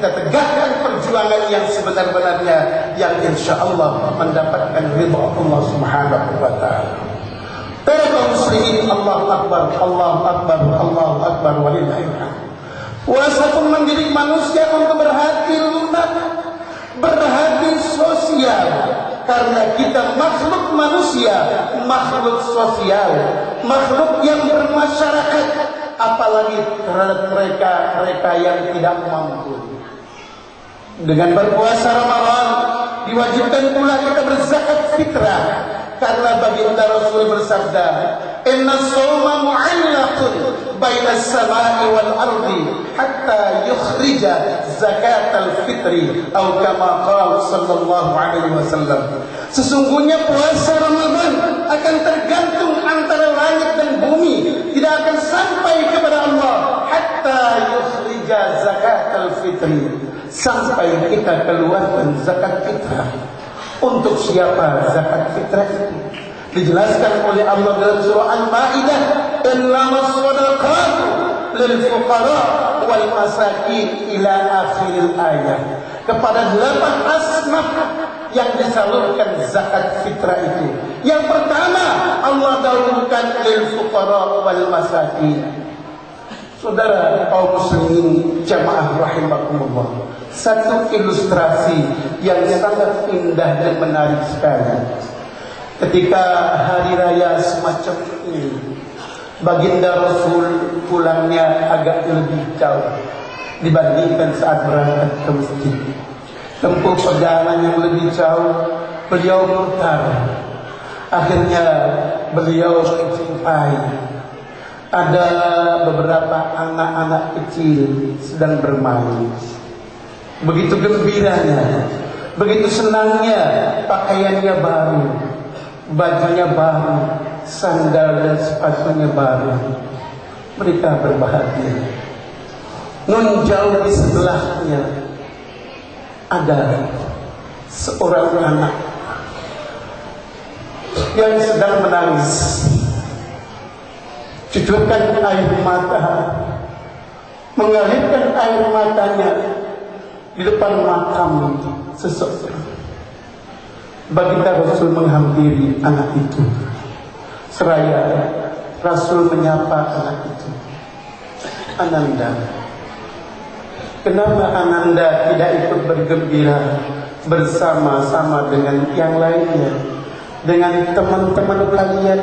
kita tegakkan perjuangan yang sebenar-benarnya, yang insya Allah mendapatkan ridha Allah Subhanahu wa ta'ala. Para muslimin, Allahu Akbar, Allahu Akbar, Allahu Akbar, walillahil hamd. Puasa pun mendidik manusia untuk berhati lunak, berhati sosial. Karena kita makhluk manusia, makhluk sosial, makhluk yang bermasyarakat, apalagi terhadap mereka yang tidak mampu. Dengan berpuasa Ramadan diwajibkan pula kita berzakat fitrah, karena baginda Rasul bersabda, "Inna shauma mu'allaqun baina as-sama'i wal ardi hatta yukhrija zakatal fitri," atau kama qala sallallahu alaihi wasallam. Sesungguhnya puasa Ramadan akan tergantung antara langit dan bumi, tidak akan sampai kepada Allah hatta yukhrija zakatal fitri, sampai kita keluarkan zakat fitrah. Untuk siapa zakat fitrah itu? Dijelaskan oleh Allah dalam surah Al-Maidah, "Innamas shadaqatu lil fuqara wal masakin" ila akhiril ayat. Kepada 8 asnaf yang disalurkan zakat fitrah itu. Yang pertama, Allah dahulukan lil fuqara wal masakin. Saudara kaum muslimin jamaah rahimakumullah, satu ilustrasi yang sangat indah dan menarik sekali. Ketika hari raya semacam ini, baginda Rasul pulangnya agak lebih jauh dibandingkan saat berangkat ke masjid. Tempuh perjalanan yang lebih jauh, beliau putar. Akhirnya beliau menjumpai ada beberapa anak-anak kecil sedang bermain. Begitu gembiranya, begitu senangnya, pakaiannya baru, bajunya baru, sandal dan sepatunya baru. Mereka berbahagia. Nun jauh di sebelahnya ada seorang anak yang sedang menangis, cucurkan air mata, mengalirkan air matanya di depan makam seseorang. Baginda Rasul menghampiri anak itu. Seraya Rasul menyapa anak itu, "Ananda, kenapa Ananda tidak ikut bergembira bersama-sama dengan yang lainnya, dengan teman-teman kalian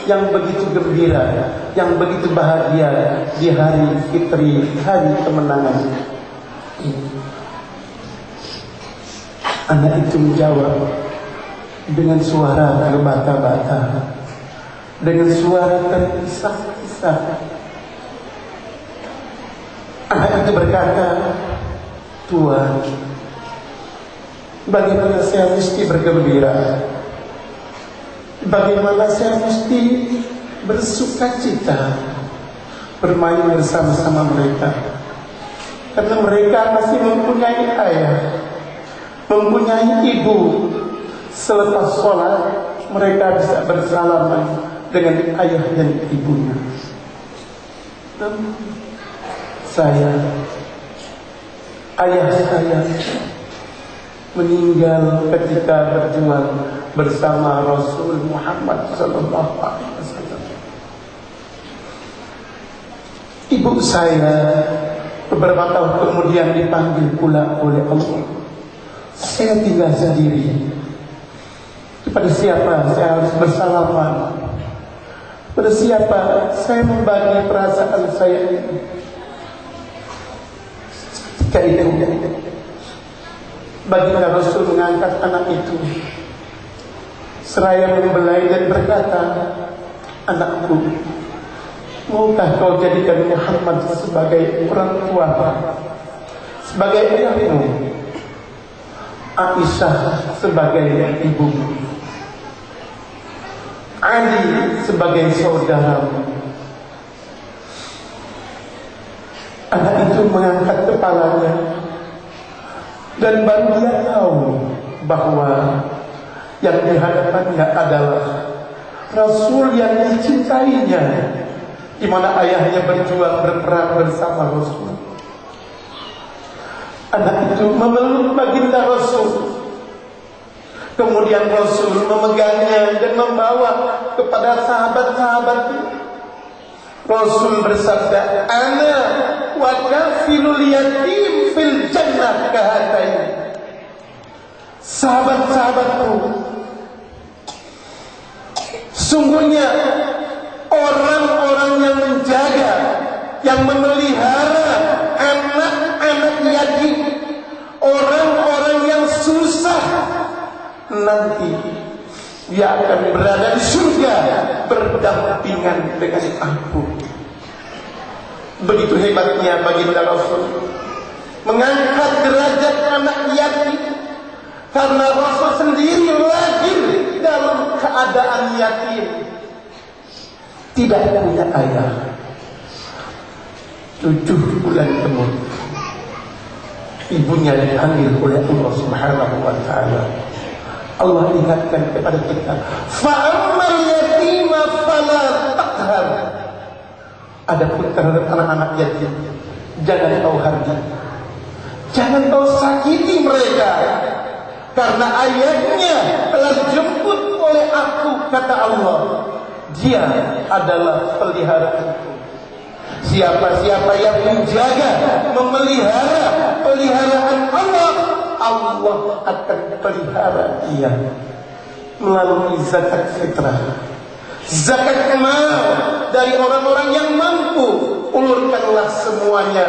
yang begitu gembira, yang begitu bahagia di hari fitri, hari kemenangan ini?" Anak itu menjawab dengan suara terbata-bata, dengan suara terpisah-pisah. Anak itu berkata, "Tuhan, bagaimana saya mesti bergembira? Bagaimana saya mesti bersuka cita bermain bersama-sama mereka? Karena mereka masih mempunyai ayah, mempunyai ibu. Selepas sholat mereka bisa bersalaman dengan ayah dan ibunya. Dan ayah saya meninggal ketika berjuang bersama Rasul Muhammad sallallahu alaihi wasallam. Ibu saya beberapa tahun kemudian dipanggil pula oleh Allah. Saya tinggal sendiri. Kepada siapa saya harus bersalaman? Pada siapa saya membagi perasaan saya ini? Ketika itu baginda Rasul mengangkat anak itu, seraya membelai dan berkata, "Anakku, maukah kau jadikan Muhammad sebagai orang tua, sebagai ayahmu, Aisyah sebagai ibumu, Ali sebagai saudaramu?" Anak itu mengangkat kepalanya dan baru dia tahu bahwa yang dihadapannya adalah Rasul yang dicintainya, di mana ayahnya berjuang berperang bersama Rasul. Anak itu memeluk baginda Rasul. Kemudian Rasul memegangnya dan membawa kepada sahabat-sahabatnya. Rasul bersabda, "Ana wa kafilul yatim fil jannah kahatain." Sahabat-sahabatku, sungguhnya orang-orang yang menjaga, yang memelihara anak-anak yatim, orang-orang yang susah, nanti dia akan berada di surga berdampingan dengan aku. Begitu hebatnya baginda Rasul mengangkat derajat anak yatim, karena Rasul sendiri lahir dalam keadaan yatim, tidak punya ayah. 7 bulan kemudian ibunya dipanggil oleh Allah Subhanahu wa taala. Allah ingatkan kepada kita, fa'ammal yatima fala taqhar. Adapun terhadap anak-anak yatim, jangan kau hardik, jangan kau sakiti mereka, karena ayahnya telah dijemput oleh aku, kata Allah. Dia adalah peliharaanku. Siapa-siapa yang menjaga, memelihara peliharaan Allah, Allah akan pelihara dia melalui zakat fitrah, zakat mal dari orang-orang yang mampu. Ulurkanlah semuanya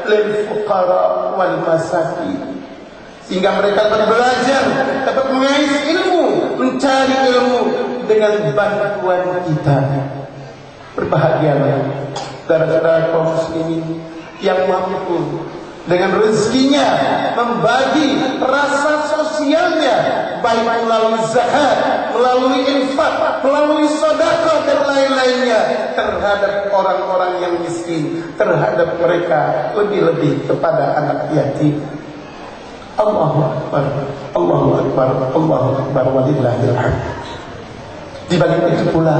lil fuqara wal masakin, sehingga mereka dapat belajar, dapat mengais ilmu, mencari ilmu dengan bantuan kita. Berbahagialah saudara-saudara kaum muslimin yang mampu dengan rezekinya membagi rasa sosialnya, baik melalui zakat, melalui infak, melalui sedekah dan lain-lainnya terhadap orang-orang yang miskin, terhadap mereka, lebih-lebih kepada anak yatim. Allahu Akbar, Allahu Akbar, Allahu Akbar, walillahil hamd. Di balik itu pula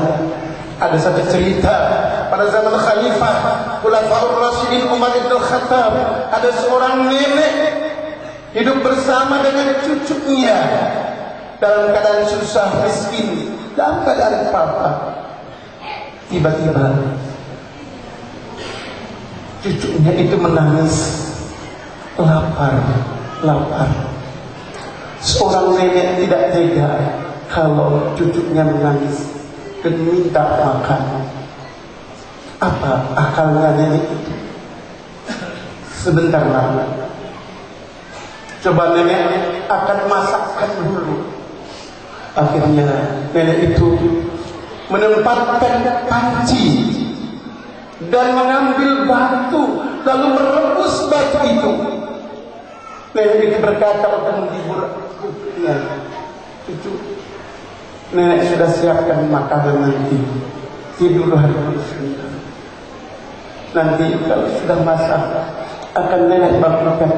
ada satu cerita pada zaman Khalifah Khulafaur Rasyidin Umar bin Khattab. Ada seorang nenek hidup bersama dengan cucunya dalam keadaan susah, miskin, dalam keadaan apa-apa. Tiba-tiba cucunya itu menangis, lapar. Seorang nenek tidak tega kalau cucunya menangis dan minta makan. Apa akalnya nenek itu? Sebentar lagi coba nenek akan masakkan dulu. Akhirnya nenek itu menempatkan panci dan mengambil batu, lalu merebus batu itu. Nenek itu berkata untuk menghibur cucunya, "Cucu, nenek sudah siapkan makanan nanti, tidurlah dulu sebentar. Nanti kalau sudah masak akan nenek bangunkan."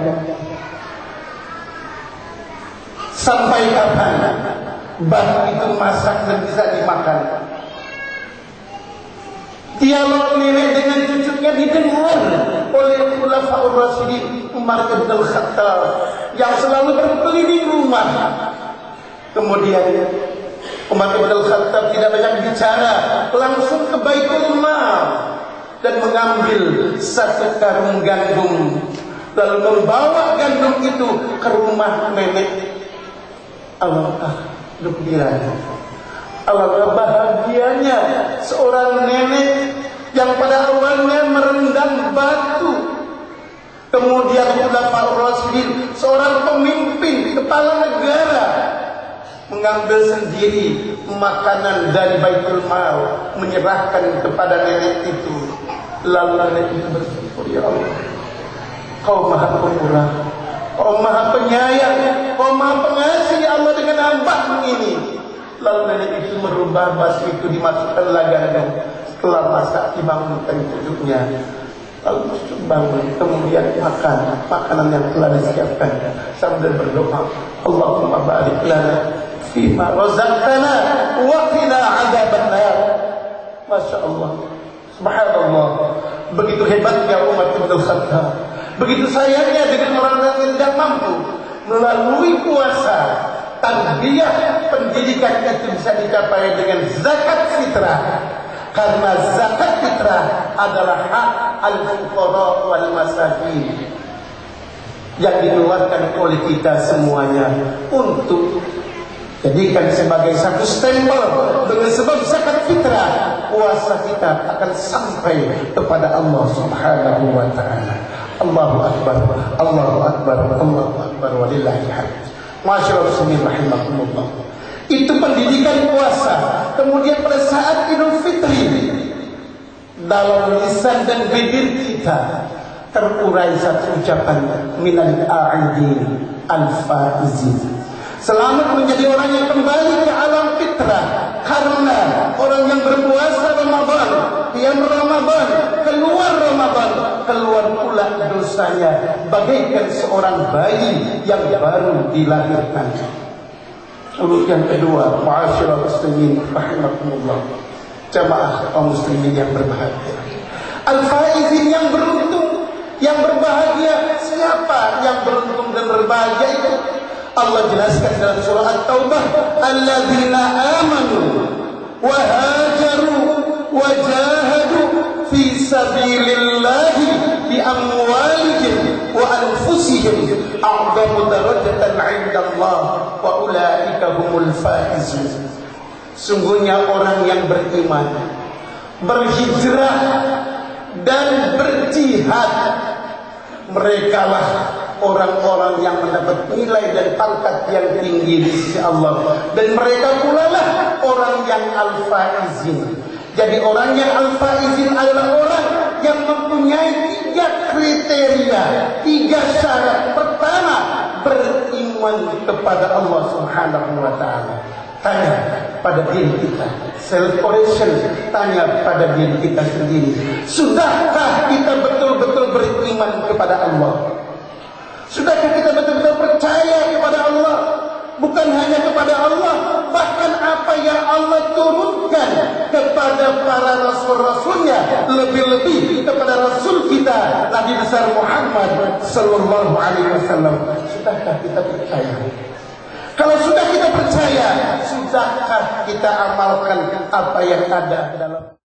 Sampai kapan batu itu masak dan bisa dimakan? Dialog nenek dengan cucunya didengar oleh Khulafaur Rasyidin Umar bin Khattab yang selalu berkeliling rumah. Kemudian Umar bin Khattab tidak banyak bicara, langsung ke Baitul Mal dan mengambil 1 karung gandum, lalu membawa gandum itu ke rumah nenek. Alangkah gembiranya, alangkah bahagianya seorang nenek yang pada awalnya merendam batu, kemudian Khulafaur Rasyidin, seorang pemimpin kepala negara, mengambil sendiri makanan dari Baitul Mal, menyerahkan kepada nenek itu. Lalu nenek itu bersyukur, "Ya Allah, Kau Maha Pemurah, Kau Maha Penyayang, Kau Maha Pengasih, ya Allah, dengan hamba-Mu ini." Lalu nenek itu merubah batu itu, dimasukkan gandum. Setelah masak dibangunkan cucunya, lalu cucu bangun, kemudian makan makanan yang telah disiapkan sambil berdoa, "Allahumma barik lana fima razaqtana wa qina adzabannar." Masya Allah, subhanallah, begitu hebatnya Umar bin Khattab Begitu sayangnya dengan orang yang tidak mampu melalui puasa, tarbiyah pendidikan itu bisa dicapai dengan zakat fitrah. Karena zakat fitrah adalah hak al-fuqara wal masakin yang dikeluarkan oleh kita semuanya untuk jadikan sebagai satu stempel. Dengan sebab zakat fitrah, puasa kita akan sampai kepada Allah Subhanahu wa ta'ala. Allahu akbar, Allahu akbar, Allahu akbar, walillahil hamd. Masyaallah muslimin rahimakumullah. Itu pendidikan puasa. Kemudian pada saat Idul Fitri, dalam lisan dan bibir kita terurai satu ucapan, minal a'idin al-faizin. Selamat menjadi orang yang kembali ke alam fitrah. Karena orang yang berpuasa Ramadan, yang Ramadan, keluar pula dosanya bagaikan seorang bayi yang baru dilahirkan. Urut yang kedua, ma'asyiral muslimin rahimakumullah, jamaah kaum muslimin yang berbahagia. Al-faizin, yang beruntung, yang berbahagia. Siapa yang beruntung dan berbahagia itu? Allah jelaskan dalam surah At-Taubah, alladzina amanu wa hajaru wa jahadu fi sabilillahi bi amwalihim wa anfusihim a'zamu darajatan 'indallah wa ulaika humul faizun. Sungguhnya orang yang beriman, berhijrah dan berjihad, merekalah orang-orang yang mendapat nilai dan pangkat yang tinggi di sisi Allah. Dan mereka pula lah orang yang al-faizin. Jadi orang yang al-faizin adalah orang yang mempunyai 3 kriteria, 3 syarat. Pertama, beriman kepada Allah Subhanahu wa ta'ala. Tanya pada diri kita, self correction, tanya pada diri kita sendiri. Sudahkah kita betul-betul beriman kepada Allah? Sudahkah kita betul-betul percaya kepada Allah? Bukan hanya kepada Allah, bahkan apa yang Allah turunkan kepada para rasul-rasulnya, lebih-lebih kepada Rasul kita Nabi besar Muhammad sallallahu alaihi wasallam. Sudahkah kita percaya? Kalau sudah kita percaya, sudahkah kita amalkan apa yang ada dalam